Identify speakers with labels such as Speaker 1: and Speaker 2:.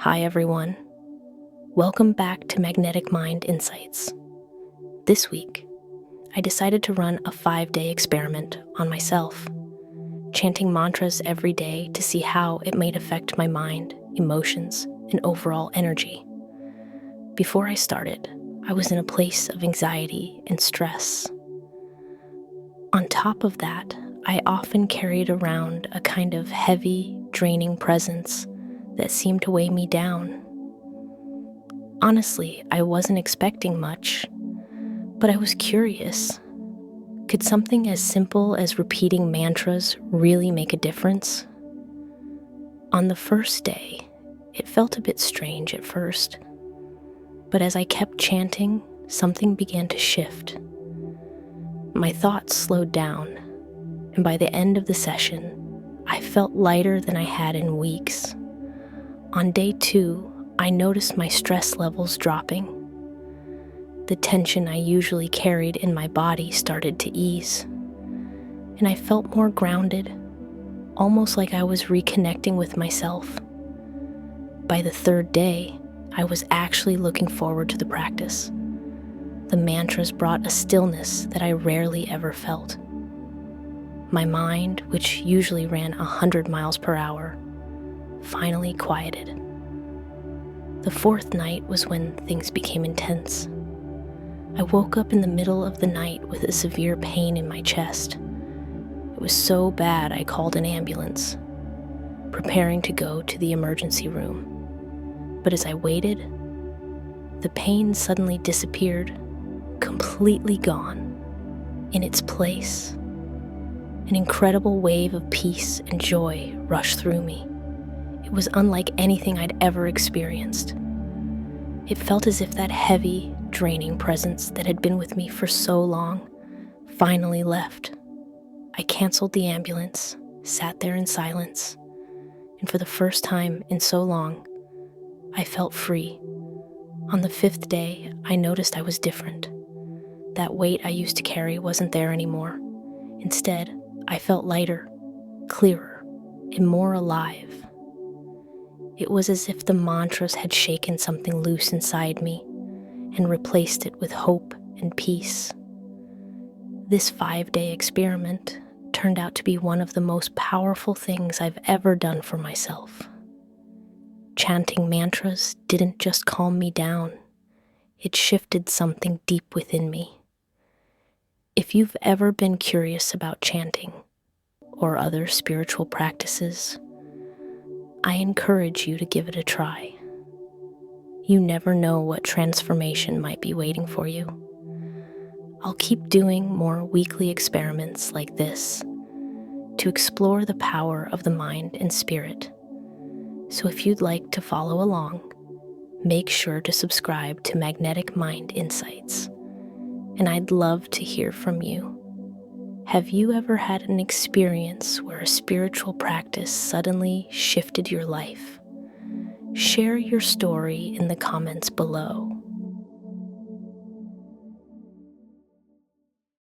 Speaker 1: Hi everyone. Welcome back to Magnetic Mind Insights. This week, I decided to run a 5-day experiment on myself, chanting mantras every day to see how it might affect my mind, emotions, and overall energy. Before I started, I was in a place of anxiety and stress. On top of that, I often carried around a kind of heavy, draining presence that seemed to weigh me down. Honestly, I wasn't expecting much, but I was curious. Could something as simple as repeating mantras really make a difference? On the first day, it felt a bit strange at first, but as I kept chanting, something began to shift. My thoughts slowed down, and by the end of the session, I felt lighter than I had in weeks. On day 2, I noticed my stress levels dropping. The tension I usually carried in my body started to ease, and I felt more grounded, almost like I was reconnecting with myself. By the 3rd day, I was actually looking forward to the practice. The mantras brought a stillness that I rarely ever felt. My mind, which usually ran 100 miles per hour, finally quieted. The 4th night was when things became intense. I woke up in the middle of the night with a severe pain in my chest. It was so bad I called an ambulance, preparing to go to the emergency room. But as I waited, the pain suddenly disappeared, completely gone. In its place, an incredible wave of peace and joy rushed through me. It was unlike anything I'd ever experienced. It felt as if that heavy, draining presence that had been with me for so long finally left. I canceled the ambulance, sat there in silence, and for the first time in so long, I felt free. On the 5th day, I noticed I was different. That weight I used to carry wasn't there anymore. Instead, I felt lighter, clearer, and more alive. It was as if the mantras had shaken something loose inside me and replaced it with hope and peace. This 5-day experiment turned out to be one of the most powerful things I've ever done for myself. Chanting mantras didn't just calm me down, it shifted something deep within me. If you've ever been curious about chanting or other spiritual practices, I encourage you to give it a try. You never know what transformation might be waiting for you. I'll keep doing more weekly experiments like this to explore the power of the mind and spirit. So if you'd like to follow along, make sure to subscribe to Magnetic Mind Insights, and I'd love to hear from you. Have you ever had an experience where a spiritual practice suddenly shifted your life? Share your story in the comments below.